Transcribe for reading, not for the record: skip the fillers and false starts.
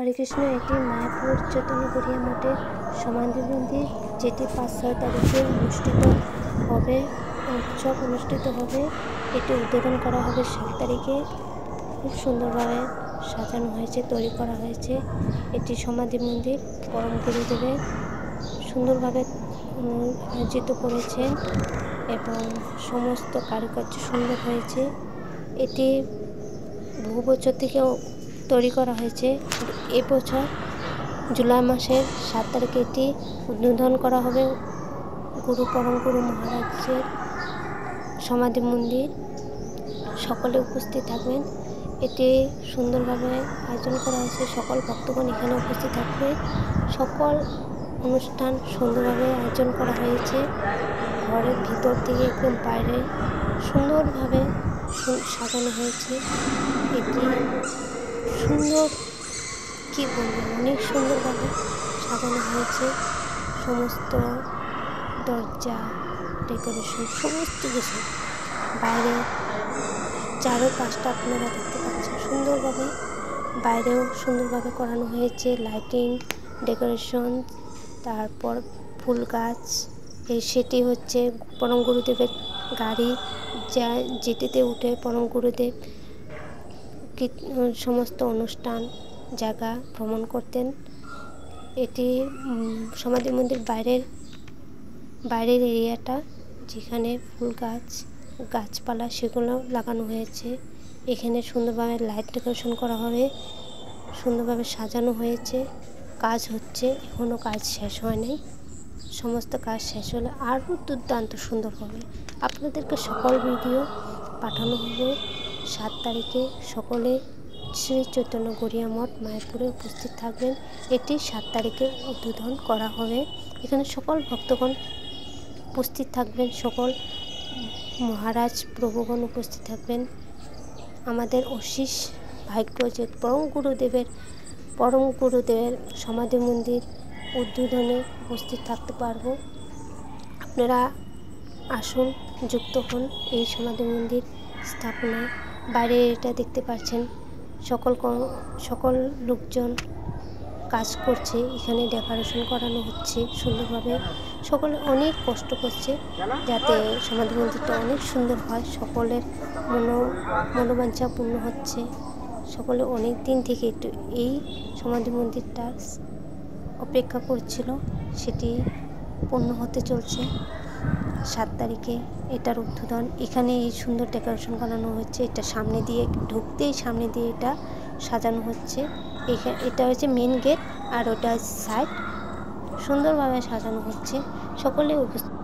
হরে কৃষ্ণ। এটি মায়াপুর চৈতন্যপুরিয়া মঠের সমাধি মন্দির, যেটি 5-6 তারিখে অনুষ্ঠিত হবে, উৎসব অনুষ্ঠিত হবে। এটি উদ্বোধন করা হবে 7 তারিখে। খুব সুন্দরভাবে সাজানো হয়েছে, তৈরি করা হয়েছে। এটি সমাধি মন্দির পরম গুরুদেবের সুন্দরভাবে আয়োজিত করেছেন এবং সমস্ত কারুকার্য সুন্দর হয়েছে। এটি বহু বছর থেকেও তৈরি করা হয়েছে। এবছর জুলাই মাসের 7 তারিখে এটি উদ্বোধন করা হবে। পরম গুরু মহারাজের সমাধি মন্দির, সকলে উপস্থিত থাকবেন। এটি সুন্দরভাবে আয়োজন করা হয়েছে, সকল ভক্তগণ এখানে উপস্থিত থাকবে। সকল অনুষ্ঠান সুন্দরভাবে আয়োজন করা হয়েছে। ঘরের ভিতর থেকে একদম বাইরে সুন্দরভাবে সাজানো হয়েছে। এটি সুন্দর, কি বলবো, অনেক সুন্দরভাবে সাজানো হয়েছে। সমস্ত দরজা, ডেকোরেশন, সমস্ত কিছু বাইরে চারপাশটা আপনারা দেখতে পাচ্ছেন সুন্দরভাবে। বাইরেও সুন্দরভাবে করানো হয়েছে, লাইটিং, ডেকোরেশন, তারপর ফুল গাছ। সেটি হচ্ছে পরম গুরুদেবের গাড়ি, যেটিতে উঠে পরম গুরুদেব সমস্ত অনুষ্ঠান জায়গা ভ্রমণ করতেন। এটি সমাধি মন্দির বাইরের এরিয়াটা, যেখানে ফুল গাছপালা সেগুলো লাগানো হয়েছে। এখানে সুন্দরভাবে লাইট ডেকোরেশন করা হবে, সুন্দরভাবে সাজানো হয়েছে। কাজ হচ্ছে, এখনও কাজ শেষ হয়নি। সমস্ত কাজ শেষ হলে আরও দুর্দান্ত সুন্দর হবে। আপনাদেরকে সকল ভিডিও পাঠানো হবে 7 তারিখে। সকলে শ্রী চৈতন্য গড়িয়া মঠ মায়াপুরে উপস্থিত থাকবেন। এটি 7 তারিখে উদ্বোধন করা হবে। এখানে সকল ভক্তগণ উপস্থিত থাকবেন, সকল মহারাজ প্রভুগণ উপস্থিত থাকবেন। আমাদের অশেষ ভাগ্য যে পরম গুরুদেবের সমাধি মন্দির উদ্বোধনে উপস্থিত থাকতে পারবো। আপনারা আসুন, যুক্ত হন এই সমাধি মন্দির স্থাপনায়। বাইরে এটা দেখতে পাচ্ছেন, সকল লোকজন কাজ করছে। এখানে ডেকোরেশন করানো হচ্ছে সুন্দরভাবে। সকলে অনেক কষ্ট করছে যাতে সমাধি মন্দিরটা অনেক সুন্দর হয়। সকলের মনোবাঞ্ছা পূর্ণ হচ্ছে। সকলে অনেক দিন থেকে এই সমাধি মন্দিরটা অপেক্ষা করছিল, সেটি পূর্ণ হতে চলছে। 7 তারিখে এটার উদ্বোধন। এখানে এই সুন্দর ডেকোরেশন করানো হচ্ছে। এটা সামনে দিয়ে এটা সাজানো হচ্ছে। এটা হচ্ছে মেন গেট, আর ওটা সাইড সুন্দরভাবে সাজানো হচ্ছে। সকলে উপস্থিত।